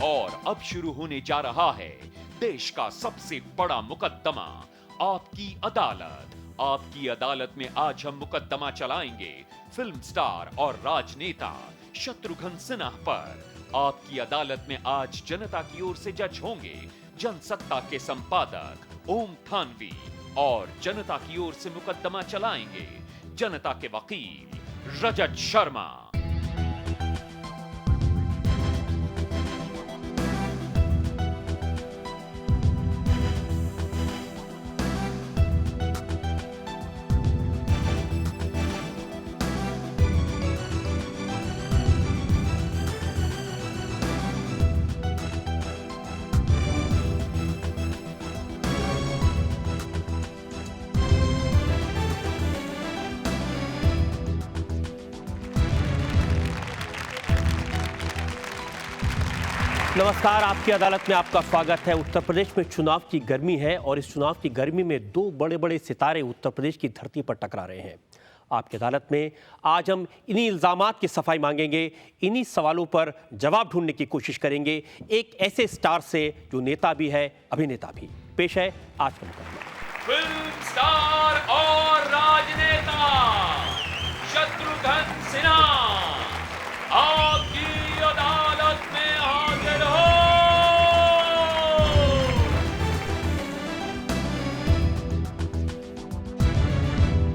और अब शुरू होने जा रहा है देश का सबसे बड़ा मुकदमा, आपकी अदालत। आपकी अदालत में आज हम मुकदमा चलाएंगे फिल्म स्टार और राजनेता शत्रुघ्न सिन्हा पर। आपकी अदालत में आज जनता की ओर से जज होंगे जनसत्ता के संपादक ओम थानवी और जनता की ओर से मुकदमा चलाएंगे जनता के वकील रजत शर्मा। नमस्कार, आपकी अदालत में आपका स्वागत है। उत्तर प्रदेश में चुनाव की गर्मी है और इस चुनाव की गर्मी में दो बड़े बड़े सितारे उत्तर प्रदेश की धरती पर टकरा रहे हैं। आपकी अदालत में आज हम इन्हीं इल्जामात की सफाई मांगेंगे, इन्हीं सवालों पर जवाब ढूंढने की कोशिश करेंगे एक ऐसे स्टार से जो नेता भी है, अभिनेता भी। पेश है आज का मुकदमा। फिल्म स्टार और राजनेता शत्रुघ्न सिन्हा आपकी अदालत में हाजिर हो।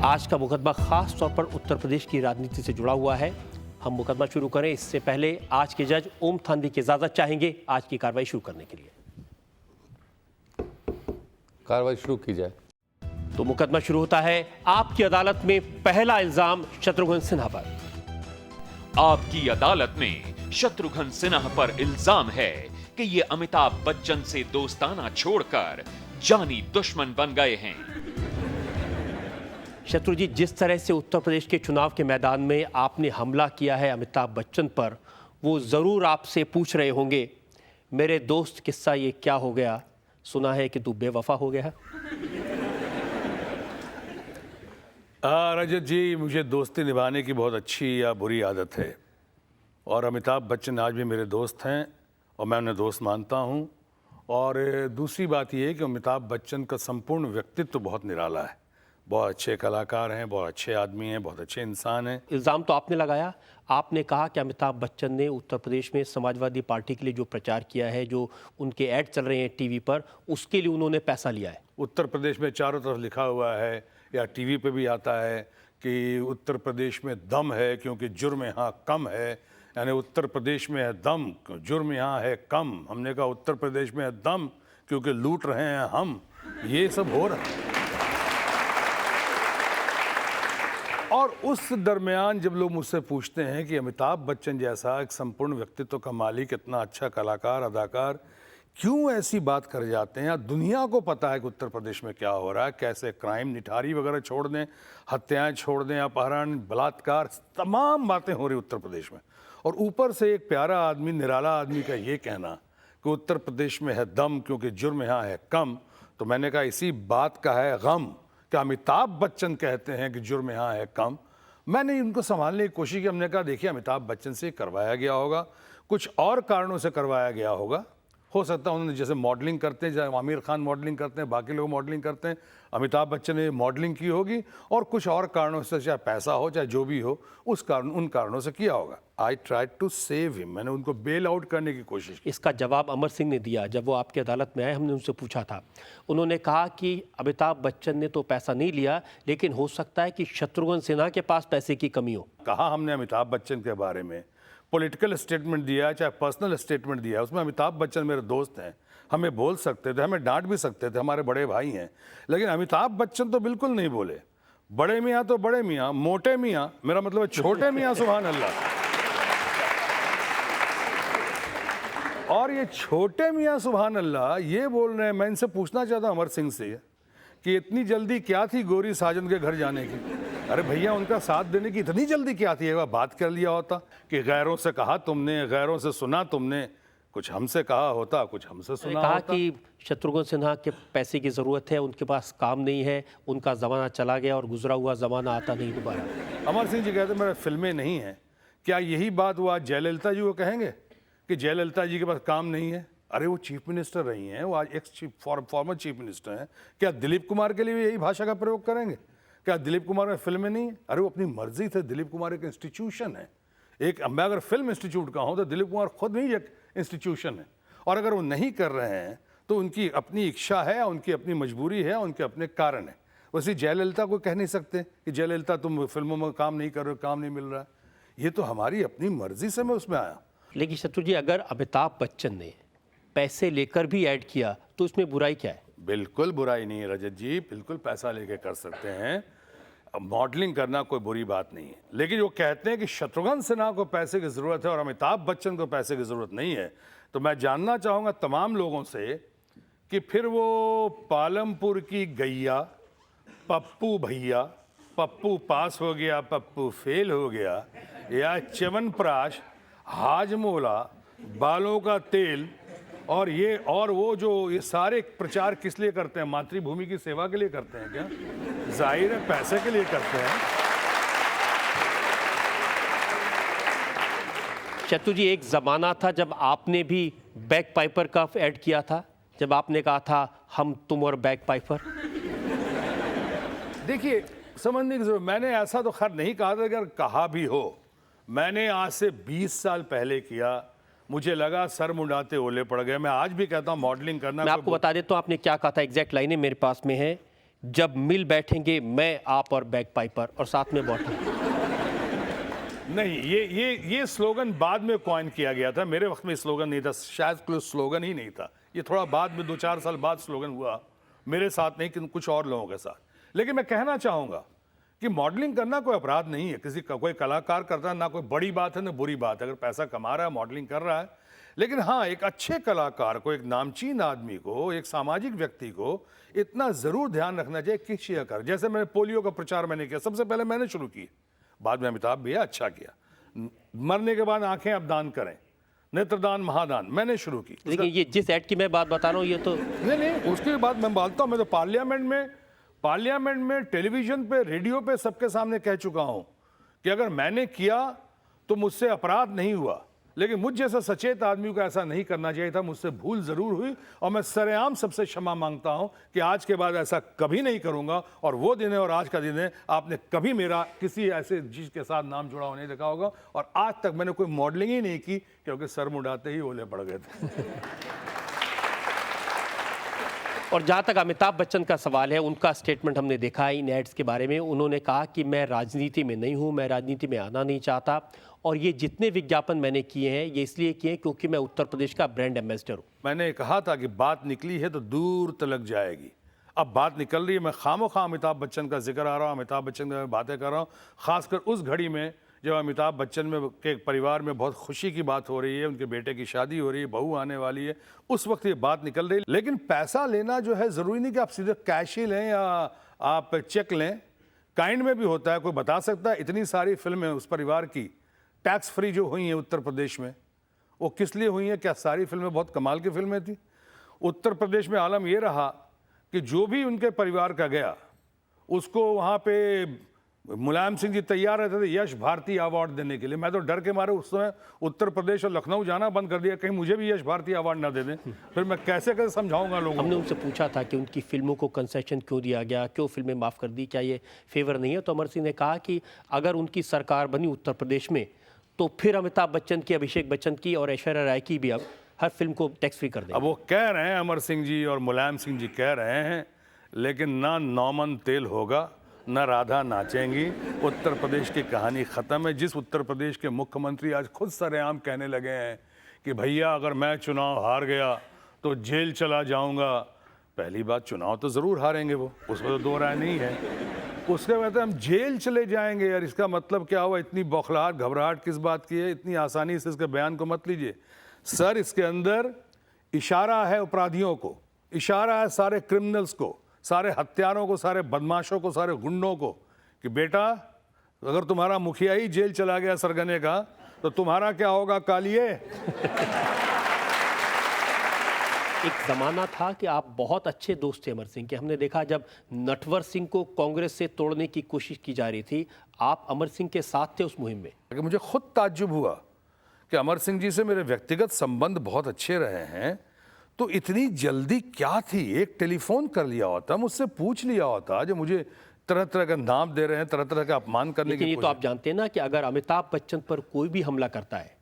आज का मुकदमा खास तौर पर उत्तर प्रदेश की राजनीति से जुड़ा हुआ है। हम मुकदमा शुरू करें इससे पहले आज के जज ओम थानवी की इजाजत चाहेंगे आज की कार्रवाई शुरू करने के लिए। कार्रवाई शुरू की जाए। तो मुकदमा शुरू होता है। आपकी अदालत में पहला इल्जाम शत्रुघ्न सिन्हा पर। आपकी अदालत में शत्रुघ्न सिन्हा पर इल्जाम है कि ये अमिताभ बच्चन से दोस्ताना छोड़कर जानी दुश्मन बन गए हैं। शत्रु जी, जिस तरह से उत्तर प्रदेश के चुनाव के मैदान में आपने हमला किया है अमिताभ बच्चन पर, वो जरूर आपसे पूछ रहे होंगे, मेरे दोस्त किस्सा ये क्या हो गया, सुना है कि तू बेवफा हो गया। रजत जी, मुझे दोस्ती निभाने की बहुत अच्छी या बुरी आदत है और अमिताभ बच्चन आज भी मेरे दोस्त हैं और मैं उन्हें दोस्त मानता हूं। और दूसरी बात यह है कि अमिताभ बच्चन का संपूर्ण व्यक्तित्व तो बहुत निराला है। बहुत अच्छे कलाकार हैं, बहुत अच्छे आदमी हैं, बहुत अच्छे इंसान हैं। इल्ज़ाम तो आपने लगाया, आपने कहा कि अमिताभ बच्चन ने उत्तर प्रदेश में समाजवादी पार्टी के लिए जो प्रचार किया है, जो उनके ऐड चल रहे हैं टीवी पर, उसके लिए उन्होंने पैसा लिया है। उत्तर प्रदेश में चारों तरफ लिखा हुआ है या टीवी पे भी आता है कि उत्तर प्रदेश में दम है क्योंकि जुर्म यहाँ कम है। यानी उत्तर प्रदेश में है दम, जुर्म यहाँ है कम। हमने कहा उत्तर प्रदेश में है दम क्योंकि लूट रहे हैं हम। ये सब हो रहा है। और उस दरमियान जब लोग मुझसे पूछते हैं कि अमिताभ बच्चन जैसा एक संपूर्ण व्यक्तित्व का मालिक, इतना अच्छा कलाकार, अदाकार, क्यों ऐसी बात कर जाते हैं। दुनिया को पता है कि उत्तर प्रदेश में क्या हो रहा है, कैसे क्राइम, निठारी वगैरह छोड़ दें, हत्याएं छोड़ दें, अपहरण, बलात्कार, तमाम बातें हो रही उत्तर प्रदेश में। और ऊपर से एक प्यारा आदमी, निराला आदमी का ये कहना कि उत्तर प्रदेश में है दम क्योंकि जुर्म यहाँ है कम। तो मैंने कहा इसी बात का है गम कि अमिताभ बच्चन कहते हैं कि जुर्म यहाँ है कम। मैंने इनको संभालने की कोशिश की। हमने कहा देखिए, अमिताभ बच्चन से करवाया गया होगा, कुछ और कारणों से करवाया गया होगा। हो सकता है उन्होंने जैसे मॉडलिंग करते हैं, जैसे आमिर खान मॉडलिंग करते हैं, बाकी लोग मॉडलिंग करते हैं, अमिताभ बच्चन ने मॉडलिंग की होगी और कुछ और कारणों से, चाहे पैसा हो चाहे जो भी हो, उन कारणों से किया होगा। I tried to save him. मैंने उनको बेल आउट करने की कोशिश की। इसका जवाब अमर सिंह ने दिया। जब वो आपकी अदालत में आए, हमने उनसे पूछा था, उन्होंने कहा कि अमिताभ बच्चन ने तो पैसा नहीं लिया, लेकिन हो सकता है कि शत्रुघ्न सिन्हा के पास पैसे की कमी हो। कहा हमने अमिताभ बच्चन के बारे में पॉलिटिकल स्टेटमेंट दिया चाहे पर्सनल स्टेटमेंट दिया, उसमें अमिताभ बच्चन मेरे दोस्त हैं, हमें बोल सकते थे, हमें डांट भी सकते थे, हमारे बड़े भाई हैं। लेकिन अमिताभ बच्चन तो बिल्कुल नहीं बोले। बड़े मियाँ तो बड़े मियाँ, मोटे मियाँ, मेरा मतलब छोटे मियाँ, सुभान अल्लाह। और ये छोटे मियाँ सुभान अल्लाह ये बोल रहे हैं। मैं इनसे पूछना चाहता हूँ अमर सिंह से कि इतनी जल्दी क्या थी गौरी साजन के घर जाने की। अरे भैया, उनका साथ देने की इतनी जल्दी क्या थी? एक बार बात कर लिया होता कि गैरों से कहा तुमने, गैरों से सुना तुमने, कुछ हमसे कहा होता, कुछ हमसे सुना कहा होता। कि शत्रुघ्न सिन्हा के पैसे की ज़रूरत है, उनके पास काम नहीं है, उनका ज़माना चला गया और गुजरा हुआ ज़माना आता नहीं दोबारा। अमर सिंह जी कहते मेरे फिल्में नहीं हैं। क्या यही बात वो आज जयललिता जी को कहेंगे कि जयललिता जी के पास काम नहीं है। अरे वो चीफ मिनिस्टर रही हैं, वो आज एक्स फॉर्मर चीफ मिनिस्टर हैं। क्या दिलीप कुमार के लिए भी यही भाषा का प्रयोग करेंगे? क्या दिलीप कुमार में फिल्में नहीं है? अरे वो अपनी मर्जी से, दिलीप कुमार एक इंस्टीट्यूशन है। एक मैं अगर फिल्म इंस्टीट्यूट का हूँ तो दिलीप कुमार खुद ही एक इंस्टीट्यूशन है। और अगर वो नहीं कर रहे हैं तो उनकी अपनी इच्छा है, उनकी अपनी मजबूरी है, उनके अपने कारण है। वैसे जयललिता को कह नहीं सकते कि जयललिता तुम फिल्मों में काम नहीं कर रहे हो, काम नहीं मिल रहा है। ये तो हमारी अपनी मर्जी से मैं उसमें आया। लेकिन शत्रु जी, अगर अमिताभ बच्चन ने पैसे लेकर भी ऐड किया तो उसमें बुराई क्या है? बिल्कुल बुराई नहीं है रजत जी, बिल्कुल पैसा लेके कर सकते हैं। मॉडलिंग करना कोई बुरी बात नहीं है। लेकिन जो कहते हैं कि शत्रुघ्न सिन्हा को पैसे की ज़रूरत है और अमिताभ बच्चन को पैसे की ज़रूरत नहीं है, तो मैं जानना चाहूँगा तमाम लोगों से कि फिर वो पालमपुर की गैया, पप्पू भैया, पप्पू पास हो गया, पप्पू फेल हो गया, या च्यवनप्राश, हाजमोला, बालों का तेल और ये और वो जो ये सारे प्रचार किस लिए करते हैं? मातृभूमि की सेवा के लिए करते हैं क्या? जाहिर है पैसे के लिए करते हैं। शत्रु जी, एक ज़माना था जब आपने भी बैक पाइपर का ऐड किया था, जब आपने कहा था हम तुम और बैक पाइपर। देखिए, समझने की जरूरत, मैंने ऐसा तो खैर नहीं कहा था, अगर कहा भी हो, मैंने आज से 20 साल पहले किया। मुझे लगा सर मुंडाते ओले पड़ गए। मैं आज भी कहता हूँ मॉडलिंग करना। मैं आपको बता देता हूँ आपने क्या कहा था। एग्जैक्ट लाइनें मेरे पास में है, जब मिल बैठेंगे मैं, आप और बैक पाइपर और साथ में बॉटल। नहीं, ये स्लोगन बाद में कॉइन किया गया था। मेरे वक्त में स्लोगन नहीं था, शायद कोई स्लोगन ही नहीं था। ये थोड़ा बाद में 2-4 साल बाद स्लोगन हुआ, मेरे साथ नहीं, कुछ और लोगों के साथ। लेकिन मैं कहना चाहूँगा कि मॉडलिंग करना कोई अपराध नहीं है। किसी का कोई कलाकार करता है, ना कोई बड़ी बात है ना बुरी बात है। अगर पैसा कमा रहा है, मॉडलिंग कर रहा है। लेकिन हाँ, एक अच्छे कलाकार को, एक नामचीन आदमी को, एक सामाजिक व्यक्ति को इतना ज़रूर ध्यान रखना चाहिए किस चीज़ का। जैसे मैंने पोलियो का प्रचार मैंने किया, सबसे पहले मैंने शुरू की, बाद में अमिताभ भैया अच्छा किया। मरने के बाद आंखें अब दान करें, नेत्रदान महादान मैंने शुरू की। लेकिन ये जिस ऐड की मैं बात बता रहा हूँ, ये तो नहीं, उसके बाद मैं बोलता हूँ, मैं तो पार्लियामेंट में, टेलीविजन पे, रेडियो पे सबके सामने कह चुका हूं कि अगर मैंने किया तो मुझसे अपराध नहीं हुआ। लेकिन मुझ जैसा सचेत आदमी को ऐसा नहीं करना चाहिए था। मुझसे भूल जरूर हुई और मैं सरेआम सबसे क्षमा मांगता हूं कि आज के बाद ऐसा कभी नहीं करूंगा। और वो दिन है और आज का दिन है, आपने कभी मेरा किसी ऐसे चीज के साथ नाम जुड़ा हुआ नहीं देखा होगा। और आज तक मैंने कोई मॉडलिंग ही नहीं की, क्योंकि सर मुड़ाते ही ओले पड़ गए थे। और जहाँ तक अमिताभ बच्चन का सवाल है, उनका स्टेटमेंट हमने देखा है इन एड्स के बारे में। उन्होंने कहा कि मैं राजनीति में नहीं हूँ, मैं राजनीति में आना नहीं चाहता, और ये जितने विज्ञापन मैंने किए हैं ये इसलिए किए हैं क्योंकि मैं उत्तर प्रदेश का ब्रांड एम्बेसडर हूँ। मैंने कहा था कि बात निकली है तो दूर तलक जाएगी। अब बात निकल रही है, मैं खामोखा अमिताभ बच्चन का जिक्र आ रहा हूँ, अमिताभ बच्चन की बातें कर रहा हूँ, खासकर उस घड़ी में जब अमिताभ बच्चन में के परिवार में बहुत खुशी की बात हो रही है, उनके बेटे की शादी हो रही है, बहू आने वाली है, उस वक्त ये बात निकल रही है। लेकिन पैसा लेना जो है, ज़रूरी नहीं कि आप सीधे कैश ही लें या आप चेक लें, काइंड में भी होता है। कोई बता सकता है इतनी सारी फिल्में उस परिवार की टैक्स फ्री जो हुई हैं उत्तर प्रदेश में, वो किस लिए हुई हैं? क्या सारी फिल्में बहुत कमाल की फिल्में थी? उत्तर प्रदेश में आलम यह रहा कि जो भी उनके परिवार का गया, उसको वहाँ पे मुलायम सिंह जी तैयार रहते थे यश भारती अवार्ड देने के लिए। मैं तो डर के मारे उस समय उत्तर प्रदेश और लखनऊ जाना बंद कर दिया, कहीं मुझे भी यश भारती अवार्ड ना दे दें। फिर मैं कैसे समझाऊंगा लोगों को। हमने उनसे पूछा था कि उनकी फिल्मों को कंसेशन क्यों दिया गया, क्यों फिल्में माफ़ कर दी, क्या ये फेवर नहीं है? तो अमर सिंह ने कहा कि अगर उनकी सरकार बनी उत्तर प्रदेश में तो फिर अमिताभ बच्चन की, अभिषेक बच्चन की और ऐश्वर्या राय की भी अब हर फिल्म को टैक्स फ्री कर देंगे। अब वो कह रहे हैं, अमर सिंह जी और मुलायम सिंह जी कह रहे हैं, लेकिन ना नौमन तेल होगा न राधा नाचेंगी। उत्तर प्रदेश की कहानी ख़त्म है। जिस उत्तर प्रदेश के मुख्यमंत्री आज खुद सरेआम कहने लगे हैं कि भैया अगर मैं चुनाव हार गया तो जेल चला जाऊंगा। पहली बात, चुनाव तो ज़रूर हारेंगे वो, उसमें तो दो राय नहीं है। उसके बाद हम जेल चले जाएंगे, यार इसका मतलब क्या हुआ? इतनी बौखलाहट, घबराहट किस बात की है? इतनी आसानी से इसके बयान को मत लीजिए सर। इसके अंदर इशारा है अपराधियों को, इशारा है सारे क्रिमिनल्स को, सारे हत्यारों को, सारे बदमाशों को, सारे गुंडों को कि बेटा अगर तुम्हारा मुखिया ही जेल चला गया सरगने का तो तुम्हारा क्या होगा कालिए। एक ज़माना था कि आप बहुत अच्छे दोस्त थे अमर सिंह के। हमने देखा जब नटवर सिंह को कांग्रेस से तोड़ने की कोशिश की जा रही थी, आप अमर सिंह के साथ थे उस मुहिम में। मुझे खुद ताज्जुब हुआ कि अमर सिंह जी से मेरे व्यक्तिगत संबंध बहुत अच्छे रहे हैं, तो इतनी जल्दी क्या थी? एक टेलीफोन कर लिया होता, मुझसे पूछ लिया होता। जो मुझे तरह तरह का नाम दे रहे हैं, तरह तरह का अपमान करने लेकिन की ये तो आप जानते हैं ना कि अगर अमिताभ बच्चन पर कोई भी हमला करता है,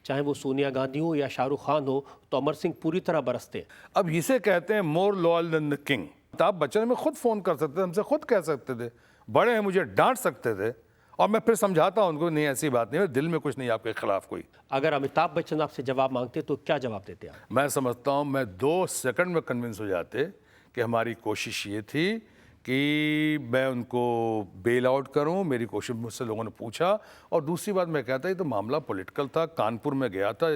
चाहे वो सोनिया गांधी हो या शाहरुख खान हो, तो अमर सिंह पूरी तरह बरसते हैं। अब इसे कहते हैं more loyal than the king. Amitabh Bachchan में खुद फोन कर सकते थे, हमसे खुद कह सकते थे, बड़े हैं, मुझे डांट सकते थे, और मैं फिर समझाता हूं उनको, नहीं ऐसी बात नहीं है, दिल में कुछ नहीं आपके खिलाफ कोई। अगर अमिताभ बच्चन आपसे जवाब मांगते तो क्या जवाब देते आप? मैं समझता हूं मैं 2 सेकंड में कन्विंस हो जाते कि हमारी कोशिश ये थी कि मैं उनको बेल आउट करूं। मेरी कोशिश मुझसे लोगों ने पूछा, और दूसरी बात मैं कहता, ये तो मामला पॉलिटिकल था। कानपुर में गया था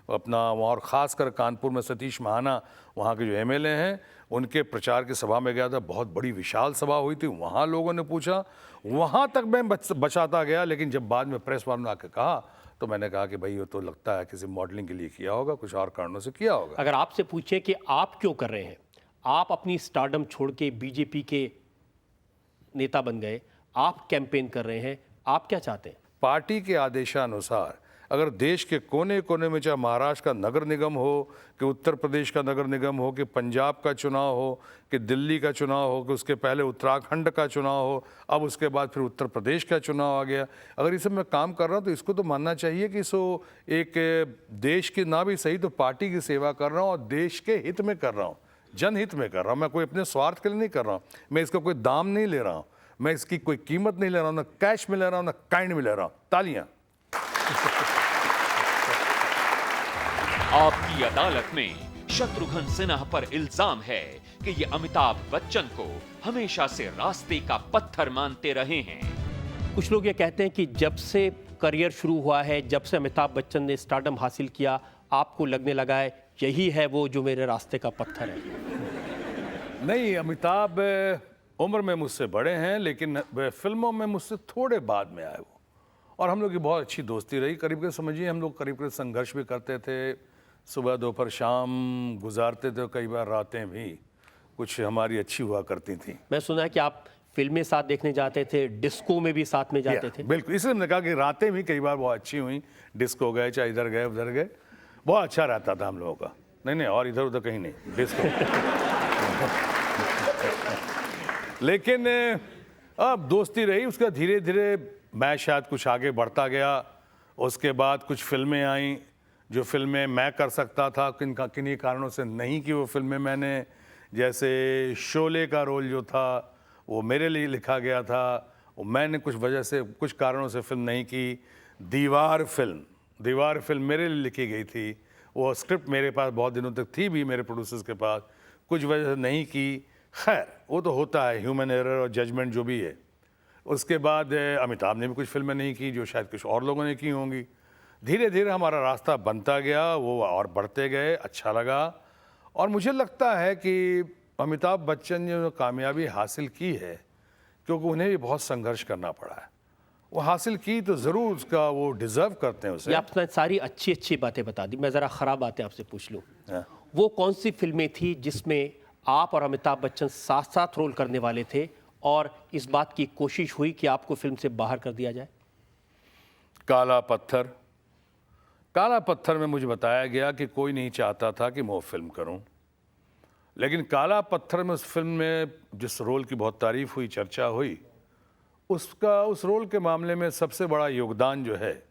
अपना वहाँ, और ख़ासकर कानपुर में सतीश महाना वहाँ के जो एमएलए हैं, उनके प्रचार की सभा में गया था। बहुत बड़ी विशाल सभा हुई थी, वहाँ लोगों ने पूछा, वहाँ तक मैं बचाता गया। लेकिन जब बाद में प्रेस वालों ने आके कहा, तो मैंने कहा कि भाई ये तो लगता है किसी मॉडलिंग के लिए किया होगा, कुछ और कारणों से किया होगा। अगर आपसे पूछे कि आप क्यों कर रहे हैं, आप अपनी स्टारडम छोड़ के बीजेपी के नेता बन गए, आप कैंपेन कर रहे हैं, आप क्या चाहते हैं? पार्टी के आदेशानुसार अगर देश के कोने कोने में, चाहे महाराष्ट्र का नगर निगम हो, कि उत्तर प्रदेश का नगर निगम हो, कि पंजाब का चुनाव हो, कि दिल्ली का चुनाव हो, कि उसके पहले उत्तराखंड का चुनाव हो, अब उसके बाद फिर उत्तर प्रदेश का चुनाव आ गया, अगर इस सब में काम कर रहा हूँ तो इसको तो मानना चाहिए कि सो एक देश की ना भी सही तो पार्टी की सेवा कर रहा हूँ, और देश के हित में कर रहा हूँ, जनहित में कर रहा हूँ। मैं कोई अपने स्वार्थ के लिए नहीं कर रहा हूँ, मैं इसका कोई दाम नहीं ले रहा हूँ, मैं इसकी कोई कीमत नहीं ले रहा हूँ, ना कैश में ले रहा हूँ, ना काइंड में ले रहा हूँ। तालियां। आपकी अदालत में शत्रुघ्न सिन्हा पर इल्जाम है कि ये अमिताभ बच्चन को हमेशा से रास्ते का पत्थर मानते रहे हैं। कुछ लोग ये कहते हैं कि जब से करियर शुरू हुआ है, जब से अमिताभ बच्चन ने स्टारडम हासिल किया, आपको लगने लगा है यही है वो जो मेरे रास्ते का पत्थर है। नहीं, अमिताभ उम्र में मुझसे बड़े हैं, लेकिन फिल्मों में मुझसे थोड़े बाद में आए वो, और हम लोग की बहुत अच्छी दोस्ती रही। करीब करीब समझिए हम लोग करीब करीब संघर्ष भी करते थे, सुबह दोपहर शाम गुजारते थे, कई बार रातें भी कुछ हमारी अच्छी हुआ करती थी। मैं सुना है कि आप फिल्में साथ देखने जाते थे, डिस्को में भी साथ में जाते थे। बिल्कुल, इसलिए मैंने कहा कि रातें भी कई बार बहुत अच्छी हुई। डिस्को गए, चाहे इधर गए उधर गए, बहुत अच्छा रहता था हम लोगों का। नहीं, और इधर उधर कहीं नहीं, डिस्को। लेकिन अब दोस्ती रही, उसका धीरे धीरे मैं शायद कुछ आगे बढ़ता गया। उसके बाद कुछ फिल्में आईं, जो फिल्में मैं कर सकता था, किन्हीं कारणों से नहीं की वो फिल्में मैंने। जैसे शोले का रोल जो था वो मेरे लिए लिखा गया था, वो मैंने कुछ वजह से, कुछ कारणों से फिल्म नहीं की। दीवार फिल्म मेरे लिए लिखी गई थी, वो स्क्रिप्ट मेरे पास बहुत दिनों तक थी भी मेरे प्रोड्यूसर्स के पास, कुछ वजह से नहीं की। खैर, वो तो होता है, ह्यूमन एरर और जजमेंट जो भी है। उसके बाद अमिताभ ने भी कुछ फिल्में नहीं की, जो शायद कुछ और लोगों ने की होंगी। धीरे धीरे हमारा रास्ता बनता गया, वो और बढ़ते गए, अच्छा लगा। और मुझे लगता है कि अमिताभ बच्चन ने जो कामयाबी हासिल की है, क्योंकि उन्हें भी बहुत संघर्ष करना पड़ा है, वो हासिल की तो ज़रूर उसका वो डिज़र्व करते हैं उसे। ये आपने सारी अच्छी अच्छी बातें बता दी, मैं ज़रा ख़राब बातें आपसे पूछ लूँ। वो कौन सी फिल्में थी जिसमें आप और अमिताभ बच्चन साथ साथ रोल करने वाले थे और इस बात की कोशिश हुई कि आपको फिल्म से बाहर कर दिया जाए? काला पत्थर में मुझे बताया गया कि कोई नहीं चाहता था कि मैं वो फिल्म करूं, लेकिन काला पत्थर में, उस फिल्म में जिस रोल की बहुत तारीफ हुई, चर्चा हुई, उस रोल के मामले में सबसे बड़ा योगदान जो है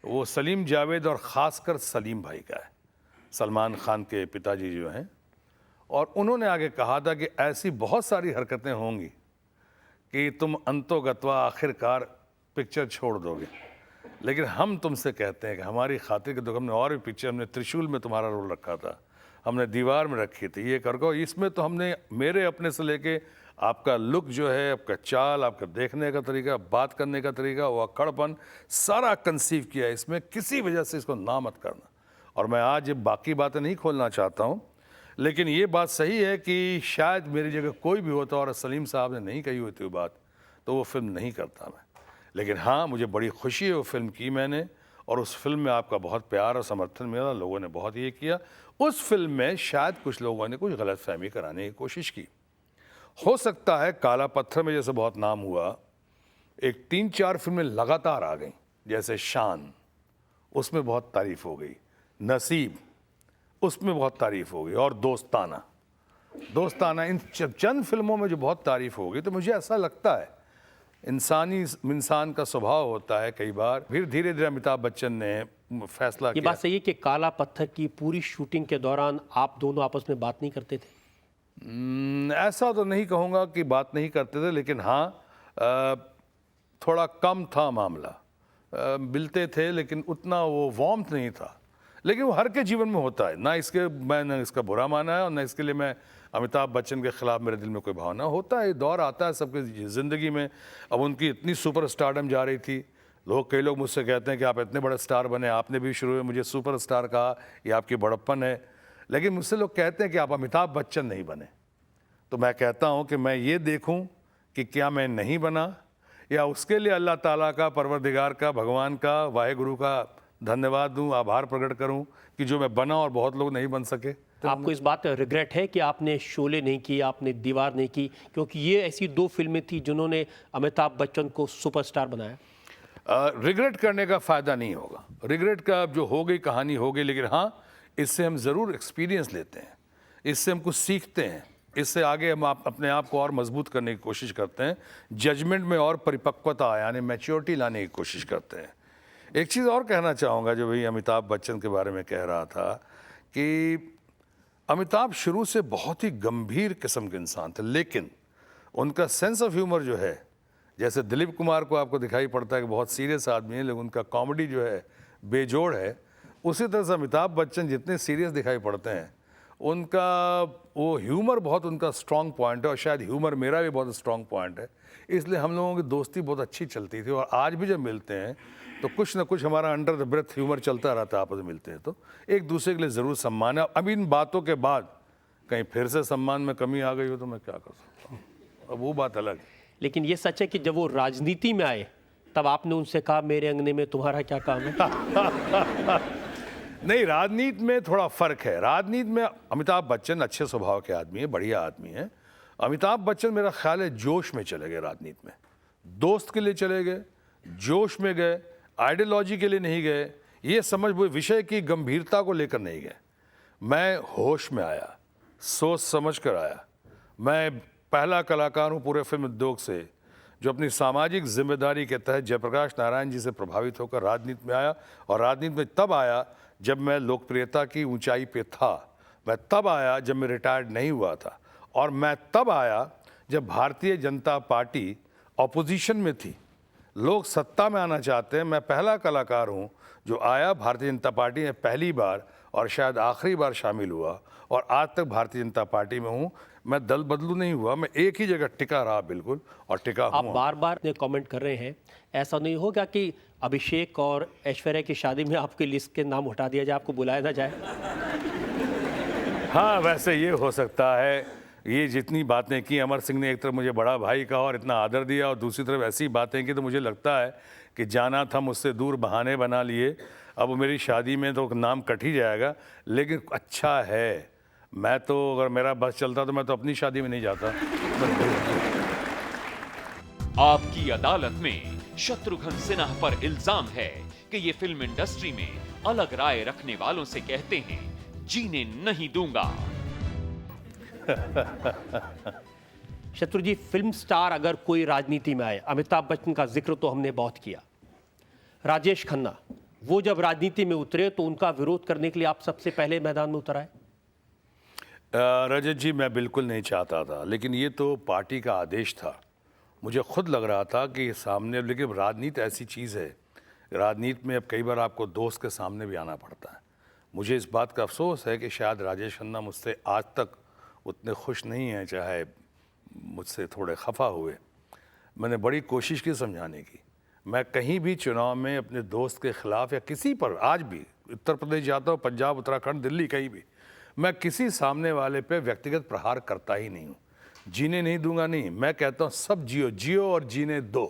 वो सलीम जावेद और ख़ासकर सलीम भाई का है, सलमान खान के पिताजी जो हैं। और उन्होंने आगे कहा था कि ऐसी बहुत सारी हरकतें होंगी कि तुम अंतोगत्वा आखिरकार पिक्चर छोड़ दोगे, लेकिन हम तुमसे कहते हैं कि हमारी खातिर के, तो हमने और भी पिक्चर, हमने त्रिशूल में तुम्हारा रोल रखा था, हमने दीवार में रखी थी, ये करो, इसमें तो हमने मेरे अपने से लेके आपका लुक जो है, आपका चाल, आपका देखने का तरीका, बात करने का तरीका, वो अक्खड़पन सारा कंसीव किया है इसमें, किसी वजह से इसको ना मत करना। और मैं आज बाकी बातें नहीं खोलना चाहता हूँ, लेकिन ये बात सही है कि शायद मेरी जगह कोई भी होता और सलीम साहब ने नहीं कही होती वो बात, तो वो फिल्म नहीं करता मैं। लेकिन हाँ, मुझे बड़ी खुशी है वो फिल्म की मैंने, और उस फिल्म में आपका बहुत प्यार और समर्थन मिला, लोगों ने बहुत ये किया। उस फिल्म में शायद कुछ लोगों ने कुछ गलतफहमी कराने की कोशिश की, हो सकता है। काला पत्थर में जैसे बहुत नाम हुआ, एक 3-4 फिल्में लगातार आ गई, जैसे शान, उसमें बहुत तारीफ हो गई, नसीब उसमें बहुत तारीफ हो गई, और दोस्ताना इन चंद फिल्मों में जो बहुत तारीफ हो गई। तो मुझे ऐसा लगता है इंसान का स्वभाव होता है कई बार, फिर धीरे धीरे अमिताभ बच्चन ने फैसला ये किया। बात सही है कि काला पत्थर की पूरी शूटिंग के दौरान आप दोनों आपस में बात नहीं करते थे? ऐसा तो नहीं कहूँगा कि बात नहीं करते थे, लेकिन हाँ थोड़ा कम था मामला। मिलते थे लेकिन उतना वो वार्मथ नहीं था, लेकिन वो हर के जीवन में होता है। मैंने इसका बुरा माना है और न इसके लिए मैं अमिताभ बच्चन के खिलाफ मेरे दिल में कोई भावना। होता है, दौर आता है सबके ज़िंदगी में। अब उनकी इतनी सुपर स्टारडम जा रही थी, कई लोग मुझसे कहते हैं कि आप इतने बड़े स्टार बने, आपने भी शुरू में मुझे सुपर स्टार कहा, ये आपकी बड़प्पन है। लेकिन मुझसे लोग कहते हैं कि आप अमिताभ बच्चन नहीं बने, तो मैं कहता हूँ कि मैं ये देखूँ कि क्या मैं नहीं बना, या उसके लिए अल्लाह ताला का, परवरदिगार का, भगवान का, वाहेगुरु का धन्यवाद दूं, आभार प्रकट करूं कि जो मैं बना और बहुत लोग नहीं बन सके। तो आपको इस बात रिग्रेट है कि आपने शोले नहीं की, आपने दीवार नहीं की, क्योंकि ये ऐसी दो फिल्में थी जिन्होंने अमिताभ बच्चन को सुपरस्टार बनाया? रिग्रेट करने का फ़ायदा नहीं होगा। रिग्रेट का जो हो गई कहानी हो गई, लेकिन हाँ, इससे हम ज़रूर एक्सपीरियंस लेते हैं, इससे हम कुछ सीखते हैं, इससे आगे हम अपने आप को और मजबूत करने की कोशिश करते हैं, जजमेंट में और परिपक्वता यानी मैच्योरिटी लाने की कोशिश करते हैं। एक चीज़ और कहना चाहूँगा, जो भाई अमिताभ बच्चन के बारे में कह रहा था, कि अमिताभ शुरू से बहुत ही गंभीर किस्म के इंसान थे, लेकिन उनका सेंस ऑफ ह्यूमर जो है, जैसे दिलीप कुमार को आपको दिखाई पड़ता है कि बहुत सीरियस आदमी है, लेकिन उनका कॉमेडी जो है बेजोड़ है, उसी तरह से अमिताभ बच्चन जितने सीरियस दिखाई पड़ते हैं, उनका वो ह्यूमर बहुत उनका स्ट्रॉन्ग पॉइंट है, और शायद ह्यूमर मेरा भी बहुत स्ट्रॉन्ग पॉइंट है। इसलिए हम लोगों की दोस्ती बहुत अच्छी चलती थी, और आज भी जब मिलते हैं तो कुछ ना कुछ हमारा अंडर द ब्रेथ ह्यूमर चलता रहता है। आपस में मिलते हैं तो एक दूसरे के लिए ज़रूर सम्मान है। अब इन बातों के बाद कहीं फिर से सम्मान में कमी आ गई हो तो मैं क्या कर सकता हूँ, अब वो बात अलग है। लेकिन ये सच है कि जब वो राजनीति में आए तब आपने उनसे कहा मेरे अंगने में तुम्हारा क्या काम है? नहीं, राजनीति में थोड़ा फ़र्क है। राजनीति में अमिताभ बच्चन अच्छे स्वभाव के आदमी है, बढ़िया आदमी है। अमिताभ बच्चन मेरा ख्याल है जोश में चले गए राजनीति में, दोस्त के लिए चले गए, जोश में गए, आइडियोलॉजी के लिए नहीं गए, ये समझ वो विषय की गंभीरता को लेकर नहीं गए। मैं होश में आया, सोच समझ कर आया। मैं पहला कलाकार हूँ पूरे फिल्म उद्योग से जो अपनी सामाजिक जिम्मेदारी के तहत जयप्रकाश नारायण जी से प्रभावित होकर राजनीति में आया, और राजनीति में तब आया जब मैं लोकप्रियता की ऊंचाई पे था। मैं तब आया जब मैं रिटायर्ड नहीं हुआ था, और मैं तब आया जब भारतीय जनता पार्टी ऑपोजिशन में थी। लोग सत्ता में आना चाहते हैं। मैं पहला कलाकार हूं जो आया भारतीय जनता पार्टी में पहली बार और शायद आखिरी बार शामिल हुआ, और आज तक भारतीय जनता पार्टी में हूं। मैं दल बदलू नहीं हुआ, मैं एक ही जगह टिका रहा बिल्कुल, और टिका आप हूं। बार बार कमेंट कर रहे हैं, ऐसा नहीं होगा कि अभिषेक और ऐश्वर्या की शादी में आपकी लिस्ट के नाम हटा दिया जाए, आपको बुलाया ना जाए? हाँ, वैसे ये हो सकता है। ये जितनी बातें की अमर सिंह ने, एक तरफ मुझे बड़ा भाई कहा और इतना आदर दिया, और दूसरी तरफ ऐसी बातें की, तो मुझे लगता है कि जाना था मुझसे दूर, बहाने बना लिए। अब मेरी शादी में तो नाम कट ही जाएगा, लेकिन अच्छा है। मैं तो अगर मेरा बस चलता तो मैं तो अपनी शादी में नहीं जाता। आपकी अदालत में शत्रुघ्न सिन्हा पर इल्जाम है कि ये फिल्म इंडस्ट्री में अलग राय रखने वालों से कहते हैं जीने नहीं दूंगा। शत्रु जी, फिल्म स्टार अगर कोई राजनीति में आए, अमिताभ बच्चन का जिक्र तो हमने बहुत किया, राजेश खन्ना, वो जब राजनीति में उतरे तो उनका विरोध करने के लिए आप सबसे पहले मैदान में उतर आए? रजत जी, मैं बिल्कुल नहीं चाहता था, लेकिन ये तो पार्टी का आदेश था। मुझे खुद लग रहा था कि सामने, लेकिन राजनीति ऐसी चीज़ है, राजनीति में अब कई बार आपको दोस्त के सामने भी आना पड़ता है। मुझे इस बात का अफसोस है कि शायद राजेश खन्ना मुझसे आज तक उतने खुश नहीं हैं, चाहे मुझसे थोड़े खफा हुए। मैंने बड़ी कोशिश की समझाने की। मैं कहीं भी चुनाव में अपने दोस्त के ख़िलाफ़ या किसी पर, आज भी उत्तर प्रदेश जाता हूँ, पंजाब, उत्तराखंड, दिल्ली, कहीं भी, मैं किसी सामने वाले पे व्यक्तिगत प्रहार करता ही नहीं हूँ। जीने नहीं दूंगा नहीं, मैं कहता हूँ सब जियो, जियो और जीने दो।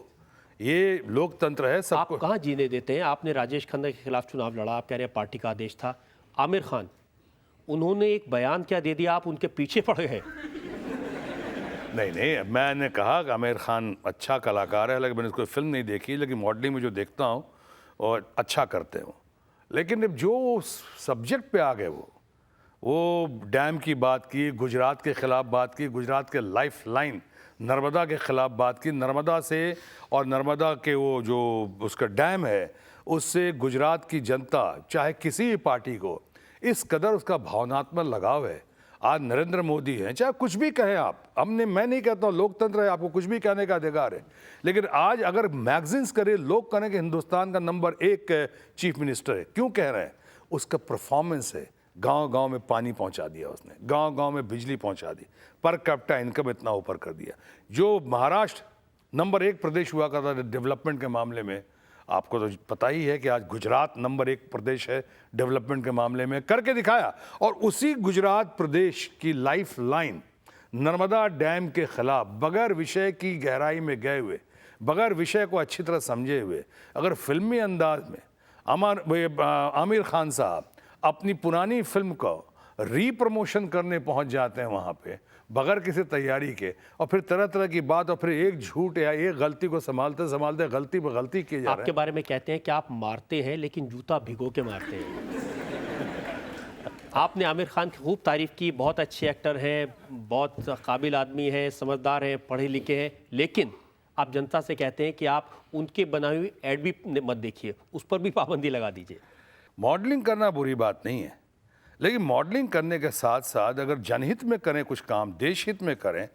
ये लोकतंत्र है। आप सबको कहाँ जीने देते हैं? आपने राजेश खन्ना के खिलाफ चुनाव लड़ा, आप कह रहे हैं पार्टी का आदेश था। आमिर खान, उन्होंने एक बयान क्या दे दिया, आप उनके पीछे पड़ गए? नहीं, मैंने कहा कि आमिर खान अच्छा कलाकार है, लेकिन मैंने कोई फिल्म नहीं देखी, लेकिन मॉडलिंग में जो देखता हूँ और अच्छा करते हो। लेकिन अब जो सब्जेक्ट पे आ गए वो डैम की बात की, गुजरात के खिलाफ बात की, गुजरात के लाइफ लाइन नर्मदा के खिलाफ बात की, नर्मदा से और नर्मदा के वो जो उसका डैम है उससे गुजरात की जनता चाहे किसी भी पार्टी को इस कदर उसका भावनात्मक लगाव है। आज नरेंद्र मोदी हैं, चाहे कुछ भी कहें आप, मैं नहीं कहता हूँ, लोकतंत्र है, आपको कुछ भी कहने का अधिकार है, लेकिन आज अगर मैगजीन्स करे लोग कहें कि हिंदुस्तान का नंबर 1 चीफ मिनिस्टर है, क्यों कह रहे हैं? उसका परफॉर्मेंस है। गांव-गांव में पानी पहुंचा दिया उसने, गांव-गांव में बिजली पहुंचा दी, पर कैपिटा इनकम इतना ऊपर कर दिया। जो महाराष्ट्र नंबर 1 प्रदेश हुआ करता था डेवलपमेंट के मामले में, आपको तो पता ही है कि आज गुजरात नंबर 1 प्रदेश है डेवलपमेंट के मामले में, करके दिखाया। और उसी गुजरात प्रदेश की लाइफ लाइन नर्मदा डैम के खिलाफ बगैर विषय की गहराई में गए हुए, बगैर विषय को अच्छी तरह समझे हुए, अगर फिल्मी अंदाज में आमिर खान साहब अपनी पुरानी फिल्म को रीप्रमोशन करने पहुंच जाते हैं वहां पे बगैर किसी तैयारी के, और फिर तरह तरह की बात, और फिर एक झूठ या एक गलती को संभालते संभालते गलती पर गलती किए जा रहे हैं। आपके बारे में कहते हैं कि आप मारते हैं लेकिन जूता भिगो के मारते हैं। आपने आमिर खान की खूब तारीफ की, बहुत अच्छे एक्टर हैं, बहुत काबिल आदमी हैं, समझदार हैं, पढ़े लिखे हैं, लेकिन आप जनता से कहते हैं कि आप उनके बनाई हुई एड भी मत देखिए, उस पर भी पाबंदी लगा दीजिए। मॉडलिंग करना बुरी बात नहीं है, लेकिन मॉडलिंग करने के साथ साथ अगर जनहित में करें कुछ काम, देश हित में करें,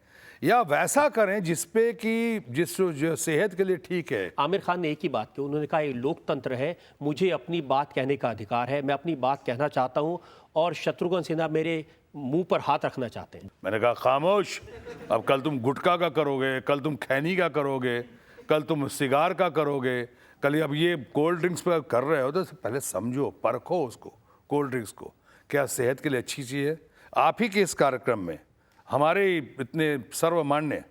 या वैसा करें जिसपे कि जो सेहत के लिए ठीक है। आमिर खान ने एक ही बात की, उन्होंने कहा ये लोकतंत्र है, मुझे अपनी बात कहने का अधिकार है, मैं अपनी बात कहना चाहता हूं, और शत्रुघ्न सिन्हा मेरे मुंह पर हाथ रखना चाहते हैं। मैंने कहा खामोश, अब कल तुम गुटखा का करोगे, कल तुम खैनी का करोगे, कल तुम सिगार का करोगे, कल अब ये कोल्ड ड्रिंक्स पर कर रहे हो, तो पहले समझो, परखो उसको, कोल्ड ड्रिंक्स को, क्या सेहत के लिए अच्छी चीज़ है। आप ही के इस कार्यक्रम में हमारे इतने सर्वमान्य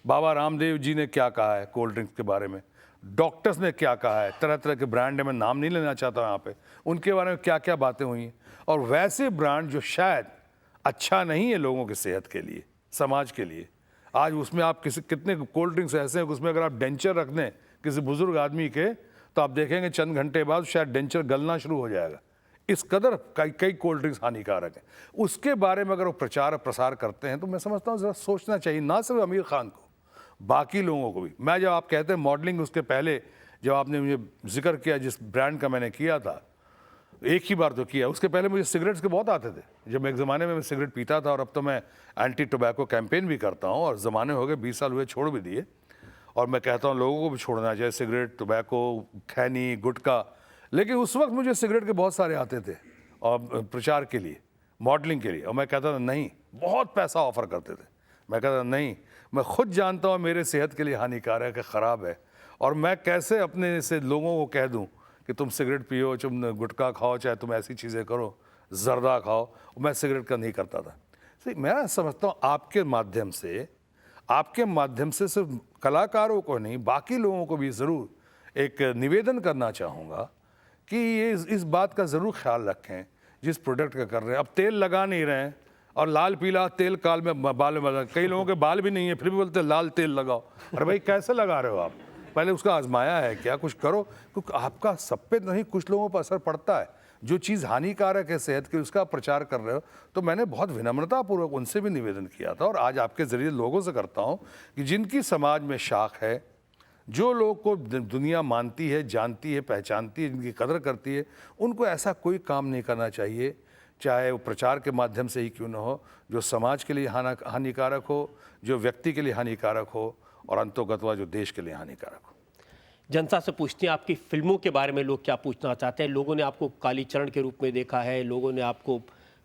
बाबा रामदेव जी ने क्या कहा है कोल्ड ड्रिंक्स के बारे में, डॉक्टर्स ने क्या कहा है, तरह तरह के ब्रांड है, मैं नाम नहीं लेना चाहता यहाँ पे, उनके बारे में क्या क्या बातें हुई हैं। और वैसे ब्रांड जो शायद अच्छा नहीं है लोगों की सेहत के लिए, समाज के लिए, आज उसमें आप कितने कोल्ड ड्रिंक्स ऐसे हैं उसमें अगर आप डेंचर रख दें किसी बुजुर्ग आदमी के, तो आप देखेंगे चंद घंटे बाद शायद डेंचर गलना शुरू हो जाएगा। इस कदर कई कोल्ड ड्रिंक्स हानिकारक हैं। उसके बारे में अगर वो प्रचार प्रसार करते हैं तो मैं समझता हूँ ज़रा सोचना चाहिए, ना सिर्फ आमिर खान को, बाकी लोगों को भी। मैं जब आप कहते हैं मॉडलिंग, उसके पहले जब आपने मुझे जिक्र किया जिस ब्रांड का मैंने किया था, एक ही बार तो किया, उसके पहले मुझे सिगरेट्स के बहुत आते थे। जब मैं एक ज़माने में मैं सिगरेट पीता था, और अब तो मैं एंटी टोबैको कैंपेन भी करता हूँ, और ज़माने हो गए 20 साल हुए, छोड़ भी दिए, और मैं कहता हूँ लोगों को भी छोड़ना चाहिए सिगरेट, टोबैको, खैनी, गुटखा। लेकिन उस वक्त मुझे सिगरेट के बहुत सारे आते थे और प्रचार के लिए, मॉडलिंग के लिए, और मैं कहता था नहीं, बहुत पैसा ऑफर करते थे। मैं कहता नहीं, मैं खुद जानता हूँ मेरे सेहत के लिए हानिकारक है, ख़राब है, और मैं कैसे अपने से लोगों को कह दूँ कि तुम सिगरेट पियो, तुम गुटखा खाओ, चाहे तुम ऐसी चीज़ें करो, जर्दा खाओ। मैं सिगरेट का नहीं करता था। मैं समझता हूँ आपके माध्यम से सिर्फ कलाकारों को नहीं, बाकी लोगों को भी ज़रूर एक निवेदन करना चाहूँगा कि ये इस बात का ज़रूर ख्याल रखें जिस प्रोडक्ट का कर रहे हैं। अब तेल लगा नहीं रहे हैं, और लाल पीला तेल काल में बाल में, कई लोगों के बाल भी नहीं है फिर भी बोलते लाल तेल लगाओ। अरे भाई कैसे लगा रहे हो आप? पहले उसका आजमाया है क्या? कुछ करो, क्योंकि आपका सब पे नहीं, कुछ लोगों पर असर पड़ता है। जो चीज़ हानिकारक है सेहत की, उसका प्रचार कर रहे हो, तो मैंने बहुत विनम्रतापूर्वक उनसे भी निवेदन किया था, और आज आपके ज़रिए लोगों से करता हूँ कि जिनकी समाज में शाख है, जो लोग को दुनिया मानती है, जानती है, पहचानती है, जिनकी कदर करती है, उनको ऐसा कोई काम नहीं करना चाहिए, चाहे वो प्रचार के माध्यम से ही क्यों न हो, जो समाज के लिए हानिकारक हो, जो व्यक्ति के लिए हानिकारक हो, और अंतोगत्वा जो देश के लिए हानिकारक हो। जनता से पूछते हैं आपकी फिल्मों के बारे में लोग क्या पूछना चाहते हैं। लोगों ने आपको कालीचरण के रूप में देखा है, लोगों ने आपको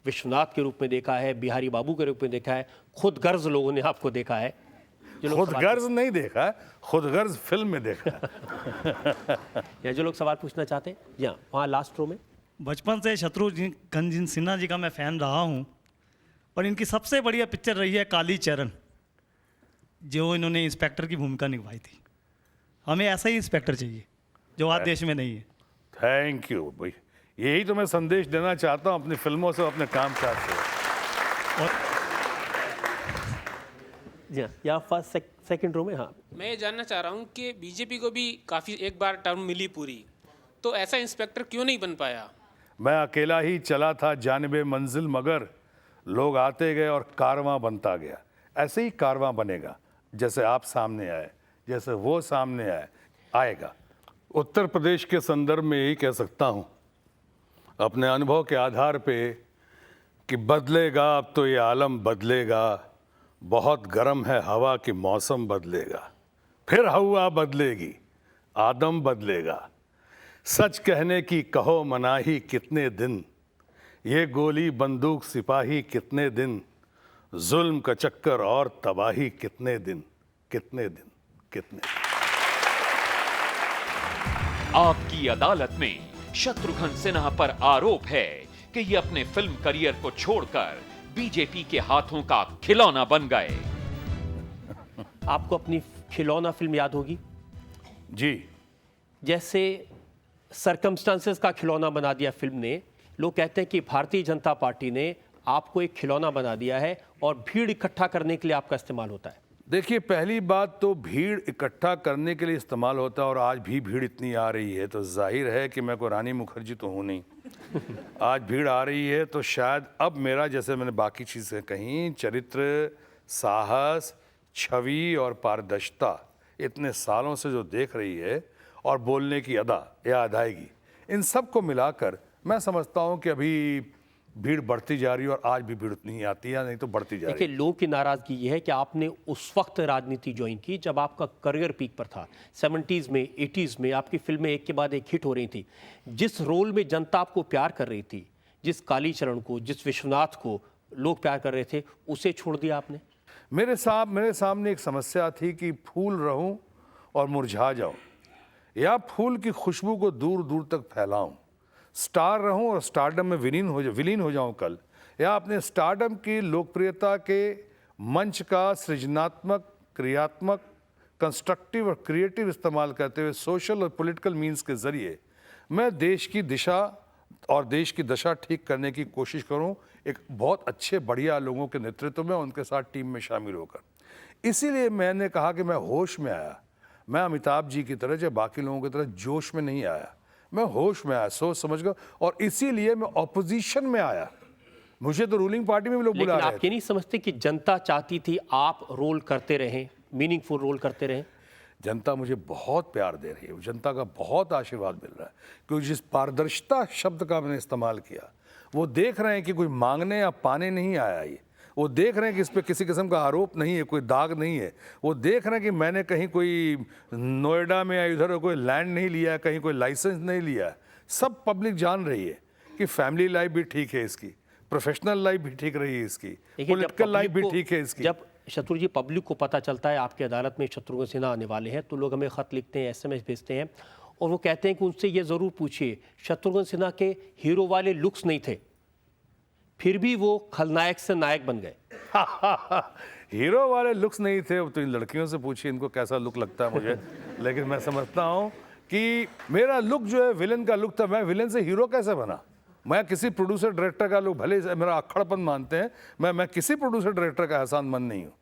विश्वनाथ के रूप में देखा है, बिहारी बाबू के रूप में देखा है, खुद गर्ज लोगों ने आपको देखा है। खुद गर्ज नहीं देखा है, खुद गर्ज फिल्म में देखा है। या जो लोग सवाल पूछना चाहते हैं, या वहाँ लास्ट रो में। बचपन से शत्रुघ्न सिन्हा जी का मैं फ़ैन रहा हूँ, और इनकी सबसे बढ़िया पिक्चर रही है कालीचरण, जो इन्होंने इंस्पेक्टर की भूमिका निभाई थी। हमें ऐसा ही इंस्पेक्टर चाहिए जो आज देश में नहीं है। थैंक यू भाई, यही तो मैं संदेश देना चाहता हूँ अपनी फिल्मों से, अपने काम काज से। और या फर्स्ट सेकंड रो में। हाँ, मैं ये जानना चाह रहा हूँ कि बीजेपी को भी काफ़ी एक बार टर्म मिली पूरी, तो ऐसा इंस्पेक्टर क्यों नहीं बन पाया? मैं अकेला ही चला था जानिबे मंजिल, मगर लोग आते गए और कारवां बनता गया। ऐसे ही कारवां बनेगा, जैसे आप सामने आए, जैसे वो सामने आएगा। उत्तर प्रदेश के संदर्भ में यही कह सकता हूँ अपने अनुभव के आधार पे कि बदलेगा अब तो ये आलम बदलेगा, बहुत गर्म है हवा की मौसम बदलेगा, फिर हवा बदलेगी, आदम बदलेगा, सच कहने की कहो मनाही कितने दिन, ये गोली बंदूक सिपाही कितने दिन, जुल्म का चक्कर और तबाही कितने दिन, कितने दिन, कितने दिन। आपकी अदालत में शत्रुघ्न सिन्हा पर आरोप है कि ये अपने फिल्म करियर को छोड़कर बीजेपी के हाथों का खिलौना बन गए। आपको अपनी खिलौना फिल्म याद होगी? जी, जैसे सरकमस्टांसेस का खिलौना बना दिया फिल्म ने। लोग कहते हैं कि भारतीय जनता पार्टी ने आपको एक खिलौना बना दिया है और भीड़ इकट्ठा करने के लिए आपका इस्तेमाल होता है। देखिए, पहली बात तो भीड़ इकट्ठा करने के लिए इस्तेमाल होता है, और आज भी भीड़ इतनी आ रही है तो जाहिर है कि मैं कोई रानी मुखर्जी तो हूँ नहीं। आज भीड़ आ रही है तो शायद अब मेरा, जैसे मैंने बाकी चीज़ें कहीं, चरित्र, साहस, छवि और पारदर्शिता इतने सालों से जो देख रही है, और बोलने की अदा या अदायगी, इन सब को मिलाकर मैं समझता हूँ कि अभी भीड़ बढ़ती जा रही है, और आज भी भीड़ उतनी ही आती है, नहीं तो बढ़ती जा रही देखिए, है। लोगों की नाराजगी ये है कि आपने उस वक्त राजनीति ज्वाइन की जब आपका करियर पीक पर था। 70s में, 80s में आपकी फिल्में एक के बाद एक हिट हो रही थी। जिस रोल में जनता आपको प्यार कर रही थी, जिस कालीचरण को, जिस विश्वनाथ को लोग प्यार कर रहे थे, उसे छोड़ दिया आपने। मेरे सामने एक समस्या थी कि फूल रहूं और मुरझा जाऊं, या फूल की खुशबू को दूर दूर तक फैलाऊं, स्टार रहूं और स्टारडम में विलीन हो जाऊं कल, या अपने स्टारडम की लोकप्रियता के मंच का सृजनात्मक, क्रियात्मक, कंस्ट्रक्टिव और क्रिएटिव इस्तेमाल करते हुए सोशल और पॉलिटिकल मीन्स के जरिए मैं देश की दिशा और देश की दशा ठीक करने की कोशिश करूं, एक बहुत अच्छे बढ़िया लोगों के नेतृत्व में, उनके साथ टीम में शामिल होकर। इसीलिए मैंने कहा कि मैं होश में आया। मैं अमिताभ जी की तरह या बाकी लोगों की तरह जोश में नहीं आया, मैं होश में आया, सोच समझ कर, और इसीलिए मैं ऑपोजिशन में आया। मुझे तो रूलिंग पार्टी में भी लोग बुला लेकिन रहे आप ये नहीं समझते कि जनता चाहती थी आप रोल करते रहें, मीनिंगफुल रोल करते रहें? जनता मुझे बहुत प्यार दे रही है, जनता का बहुत आशीर्वाद मिल रहा है, क्योंकि जिस पारदर्शिता शब्द का मैंने इस्तेमाल किया, वो देख रहे हैं कि कोई मांगने या पाने नहीं आया ये। वो देख रहे हैं कि इस पर किसी किस्म का आरोप नहीं है, कोई दाग नहीं है। वो देख रहे हैं कि मैंने कहीं कोई नोएडा में या इधर कोई लैंड नहीं लिया है, कहीं कोई लाइसेंस नहीं लिया है। सब पब्लिक जान रही है कि फैमिली लाइफ भी ठीक है इसकी, प्रोफेशनल लाइफ भी ठीक रही है इसकी, पॉलिटिकल लाइफ भी ठीक है इसकी। जब शत्रु जी पब्लिक को पता चलता है आपकी अदालत में शत्रुघ्न सिन्हा आने वाले हैं, तो लोग हमें ख़त लिखते हैं, SMS भेजते हैं, और वो कहते हैं कि उनसे ये ज़रूर पूछिए, शत्रुघ्न सिन्हा के हीरो वाले लुक्स नहीं थे, फिर भी वो खलनायक से नायक बन गए। हीरो वाले लुक्स नहीं थे, तो इन लड़कियों से पूछिए इनको कैसा लुक लगता है मुझे। लेकिन मैं समझता हूँ कि मेरा लुक जो है विलन का लुक था। मैं विलन से हीरो कैसे बना? मैं किसी प्रोड्यूसर डायरेक्टर का लुक, भले मेरा अक्खड़पन मानते हैं, मैं किसी प्रोड्यूसर डायरेक्टर का एहसानमंद नहीं हूँ।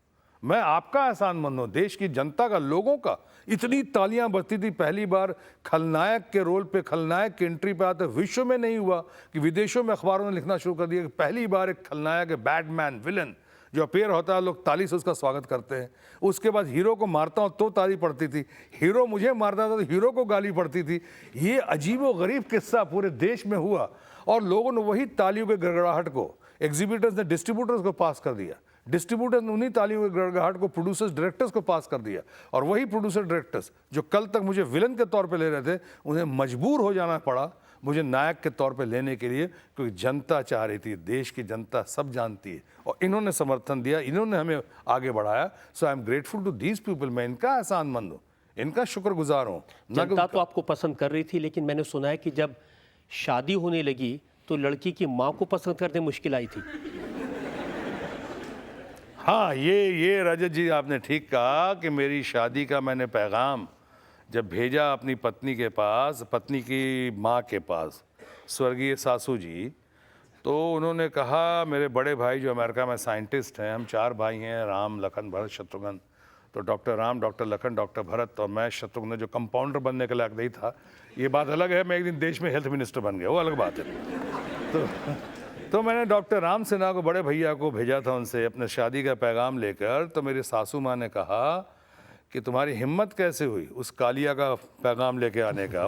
मैं आपका एहसानमंद हूँ, देश की जनता का, लोगों का। इतनी तालियां बजती थी पहली बार खलनायक के रोल पे, खलनायक की एंट्री पे आते। विश्व में नहीं हुआ कि विदेशों में अखबारों ने लिखना शुरू कर दिया कि पहली बार एक खलनायक, बैडमैन, विलन जो अपेयर होता है, लोग ताली से उसका स्वागत करते हैं। उसके बाद हीरो को मारता हूँ तो ताली पड़ती थी, हीरो मुझे मारता था तो हीरो को गाली पड़ती थी। ये अजीबोगरीब किस्सा पूरे देश में हुआ, और लोगों ने वही तालियों के गड़गड़ाहट को, एग्जीबिटर्स ने डिस्ट्रीब्यूटर्स को पास कर दिया, डिस्ट्रीब्यूटर ने उन्हीं तालियों के गड़गड़ाहट को प्रोड्यूसर्स डायरेक्टर्स को पास कर दिया, और वही प्रोड्यूसर डायरेक्टर्स जो कल तक मुझे विलन के तौर पे ले रहे थे, उन्हें मजबूर हो जाना पड़ा मुझे नायक के तौर पे लेने के लिए, क्योंकि जनता चाह रही थी, देश की जनता सब जानती है, और इन्होंने समर्थन दिया, इन्होंने हमें आगे बढ़ाया। So I am grateful to these people. मैं इनका एहसानमंद हूँ, इनका शुक्रगुजार हूँ। जनता तो आपको पसंद कर रही थी, लेकिन मैंने सुना है कि जब शादी होने लगी तो लड़की की माँ को पसंद करने मुश्किल आई थी। हाँ, ये रजत जी आपने ठीक कहा कि मेरी शादी का मैंने पैगाम जब भेजा अपनी पत्नी के पास, पत्नी की माँ के पास, स्वर्गीय सासू जी, तो उन्होंने कहा, मेरे बड़े भाई जो अमेरिका में साइंटिस्ट हैं, हम 4 भाई हैं, राम, लखन, भरत, शत्रुघ्न, तो doctor Ram, doctor Lakhan, doctor Bharat और मैं शत्रुघ्न, जो कंपाउंडर बनने के लायक नहीं था, ये बात अलग है, मैं एक दिन देश में हेल्थ मिनिस्टर बन गया, वो अलग बात है। तो मैंने डॉक्टर राम सिन्हा को, बड़े भैया को भेजा था उनसे अपने शादी का पैगाम लेकर। तो मेरी सासू माँ ने कहा कि तुम्हारी हिम्मत कैसे हुई उस कालिया का पैगाम लेके आने का,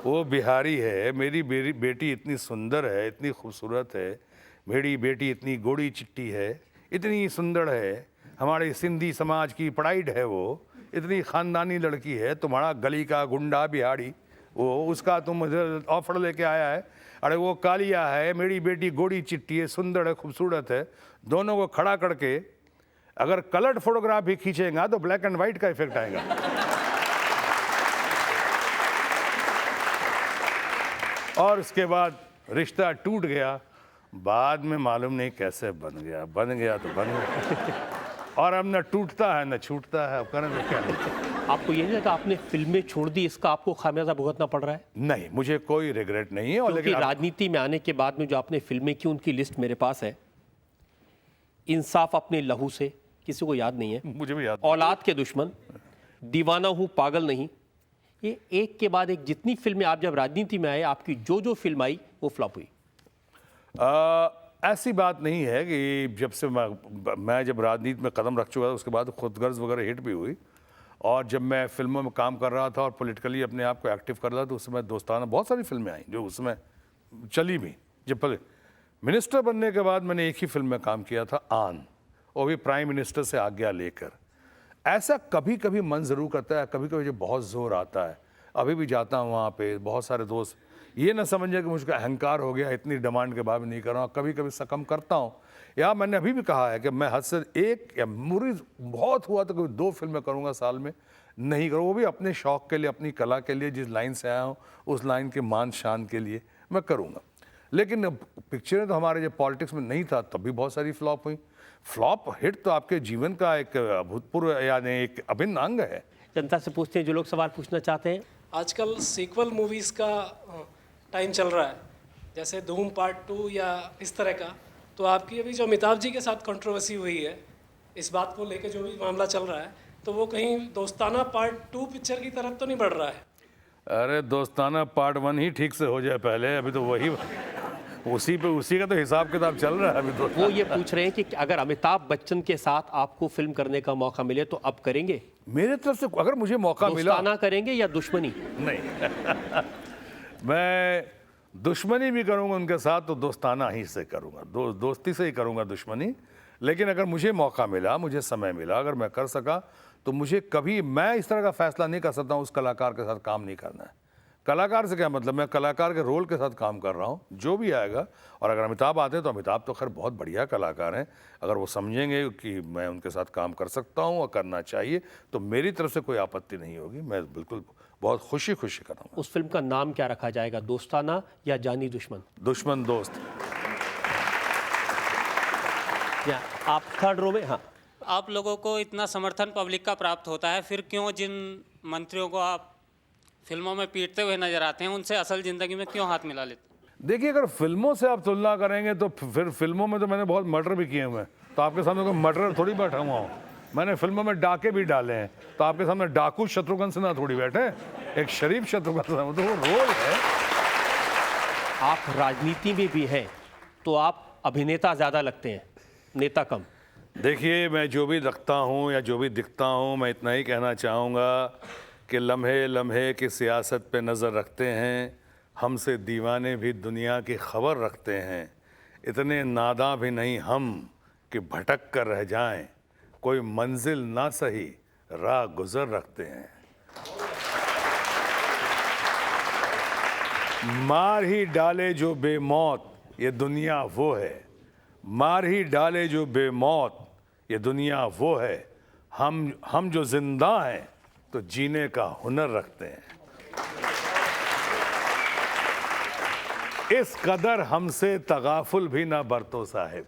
वो बिहारी है, मेरी बेटी इतनी सुंदर है, इतनी खूबसूरत है, मेरी बेटी इतनी गोड़ी चिट्टी है, इतनी सुंदर है, हमारे सिंधी समाज की प्राइड है, वो इतनी ख़ानदानी लड़की है, तुम्हारा गली का गुंडा बिहारी वो, उसका तुम मुझे ऑफर लेके आया है। अरे वो कालिया है, मेरी बेटी गोड़ी चिट्टी है, सुंदर है, खूबसूरत है, दोनों को खड़ा करके अगर कलर्ड फोटोग्राफ भी खींचेगा तो ब्लैक एंड व्हाइट का इफेक्ट आएगा। और उसके बाद रिश्ता टूट गया। बाद में मालूम नहीं कैसे बन गया तो बन गया। और अब न टूटता है न छूटता है, अब करें तो क्या। आपको ये नहीं लगा आपने फिल्में छोड़ दी, इसका आपको खामियाजा भुगतना पड़ रहा है? नहीं, मुझे कोई रिग्रेट नहीं है। और क्योंकि राजनीति में आने के बाद में जो आपने फिल्में की उनकी लिस्ट मेरे पास है। इंसाफ अपने लहू से, किसी को याद नहीं है, मुझे भी याद, औलाद के दुश्मन, दीवाना हूँ पागल नहीं, ये एक के बाद एक जितनी फिल्में आप जब राजनीति में आए, आपकी जो जो फिल्म आई वो फ्लॉप हुई। ऐसी बात नहीं है कि जब से मैं जब राजनीति में कदम रख चुका था उसके बाद खुदगर्ज वगैरह हिट भी हुई। और जब मैं फिल्मों में काम कर रहा था और पॉलिटिकली अपने आप को एक्टिव कर रहा था तो उस समय दोस्ताना बहुत सारी फिल्में आई जो उसमें चली भी। जब पहले मिनिस्टर बनने के बाद मैंने एक ही फिल्म में काम किया था, आन, और भी प्राइम मिनिस्टर से आज्ञा लेकर। ऐसा कभी कभी मन ज़रूर करता है, कभी कभी जो बहुत ज़ोर आता है। अभी भी जाता हूँ वहाँ पे, बहुत सारे दोस्त ये ना समझे कि मुझको अहंकार हो गया, इतनी डिमांड के बाद नहीं कर रहा हूँ, कभी कभी सकम करता हूँ। या मैंने अभी भी कहा है कि मैं हद से एक या मुरी बहुत हुआ तो कभी 2 फिल्में करूँगा साल में, नहीं करूँ, वो भी अपने शौक़ के लिए, अपनी कला के लिए, जिस लाइन से आया हूँ उस लाइन के मान शान के लिए मैं करूँगा। लेकिन पिक्चरें तो हमारे जब पॉलिटिक्स में नहीं था तब भी बहुत सारी फ्लॉप हुई। फ्लॉप हिट तो आपके जीवन का एक अभूतपूर्व यानी एक अभिन्न अंग है। जनता से पूछते हैं जो लोग सवाल पूछना चाहते हैं। आजकल सीक्वल मूवीज़ का टाइम चल रहा है, जैसे धूम पार्ट 2 या इस तरह का। तो आपकी अभी जो अमिताभ जी के साथ कंट्रोवर्सी हुई है, इस बात को लेकर जो भी मामला चल रहा है, तो वो कहीं दोस्ताना पार्ट 2 पिक्चर की तरफ तो नहीं बढ़ रहा है? अरे दोस्ताना पार्ट 1 ही ठीक से हो जाए पहले, अभी तो वही उसी का तो हिसाब किताब चल रहा है अभी तो। वो ये पूछ रहे हैं कि अगर अमिताभ बच्चन के साथ आपको फिल्म करने का मौका मिले तो अब करेंगे? मेरे तरफ से अगर मुझे मौका मिला, दोस्ताना करेंगे या दुश्मनी? नहीं मैं दुश्मनी भी करूंगा उनके साथ तो दोस्ताना ही से करूंगा, दोस्ती से ही करूंगा दुश्मनी। लेकिन अगर मुझे मौका मिला, मुझे समय मिला, अगर मैं कर सका तो मुझे कभी, मैं इस तरह का फैसला नहीं कर सकता हूँ उस कलाकार के साथ काम नहीं करना है। कलाकार से क्या मतलब, मैं कलाकार के रोल के साथ काम कर रहा हूँ, जो भी आएगा। और अगर अमिताभ आते हैं तो अमिताभ तो खैर बहुत बढ़िया कलाकार हैं, अगर वो समझेंगे कि मैं उनके साथ काम कर सकता हूँ और करना चाहिए तो मेरी तरफ से कोई आपत्ति नहीं होगी, मैं बिल्कुल बहुत खुशी करूँगा। उस फिल्म का नाम क्या रखा जाएगा, दोस्ताना या जानी दुश्मन? दुश्मन दोस्त। या आप थर्ड रो में? हाँ। आप लोगों को इतना समर्थन पब्लिक का प्राप्त होता है, फिर क्यों जिन मंत्रियों को आप फिल्मों में पीटते हुए नजर आते हैं उनसे असल जिंदगी में क्यों हाथ मिला लेते? देखिए, अगर फिल्मों से आप तुलना करेंगे तो फिर फिल्मों में तो मैंने बहुत मर्डर भी किए हुए हैं, तो आपके सामने कोई मर्डर थोड़ी बैठा हुआ हूँ। मैंने फिल्मों में डाके भी डाले हैं, तो आपके सामने डाकू शत्रुघ्न सिन्हा थोड़ी बैठे, एक शरीफ शत्रुघ्न सिन्हा, तो वो रोल है। आप राजनीति में भी हैं तो आप अभिनेता ज्यादा लगते हैं, नेता कम। देखिए, मैं जो भी रखता हूँ या जो भी दिखता हूँ, मैं इतना ही कहना चाहूँगा कि लम्हे लम्हे की सियासत पे नज़र रखते हैं, हमसे दीवाने भी दुनिया की खबर रखते हैं। इतने नादां भी नहीं हम कि भटक कर रह जाएं, कोई मंजिल ना सही राह गुजर रखते हैं। मार ही डाले जो बेमौत ये दुनिया वो है, मार ही डाले जो बेमौत ये दुनिया वो है। हम जो जिंदा हैं तो जीने का हुनर रखते हैं। इस कदर हमसे तगाफुल भी ना बरतो साहिब,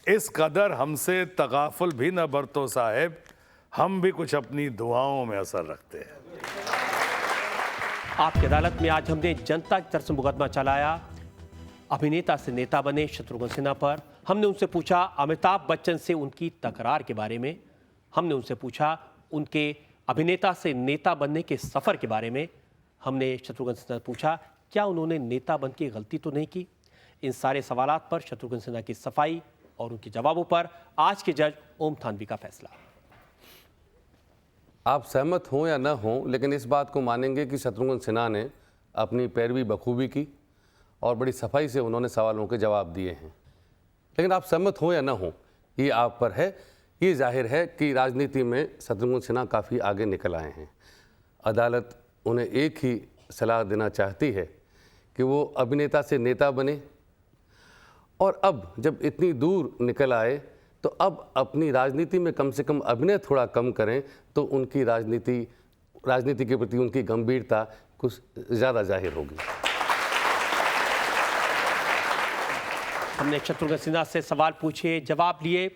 इस कदर हमसे तगाफुल भी ना बरतो साहिब, हम भी कुछ अपनी दुआओं में असर रखते हैं। आपकी अदालत में आज हमने जनता की तरफ से मुकदमा चलाया अभिनेता से नेता बने शत्रुघ्न सिन्हा पर। हमने उनसे पूछा अमिताभ बच्चन से उनकी तकरार के बारे में, हमने उनसे पूछा उनके अभिनेता से नेता बनने के सफर के बारे में, हमने शत्रुघ्न सिन्हा से पूछा क्या उन्होंने नेता बन के गलती तो नहीं की। इन सारे सवालात पर शत्रुघ्न सिन्हा की सफाई और उनके जवाबों पर आज के जज ओम थानवी का फैसला। आप सहमत हों या न हों, लेकिन इस बात को मानेंगे कि शत्रुघ्न सिन्हा ने अपनी पैरवी बखूबी की और बड़ी सफाई से उन्होंने सवालों के जवाब दिए हैं। लेकिन आप सहमत हों या न हों, ये आप पर है। ये जाहिर है कि राजनीति में शत्रुघ्न सिन्हा काफ़ी आगे निकल आए हैं। अदालत उन्हें एक ही सलाह देना चाहती है कि वो अभिनेता से नेता बने, और अब जब इतनी दूर निकल आए तो अब अपनी राजनीति में कम से कम अभिनय थोड़ा कम करें तो उनकी राजनीति के प्रति उनकी गंभीरता कुछ ज़्यादा जाहिर होगी। हमने शत्रुघ्न सिन्हा से सवाल पूछे, जवाब लिए।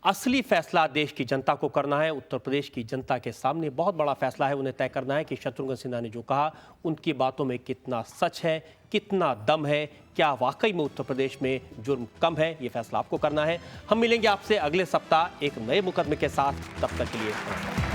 असली फैसला देश की जनता को करना है। उत्तर प्रदेश की जनता के सामने बहुत बड़ा फैसला है। उन्हें तय करना है कि शत्रुघ्न सिन्हा ने जो कहा उनकी बातों में कितना सच है, कितना दम है, क्या वाकई में उत्तर प्रदेश में जुर्म कम है। ये फैसला आपको करना है। हम मिलेंगे आपसे अगले सप्ताह एक नए मुकदमे के साथ। तब तक के लिए नमस्कार।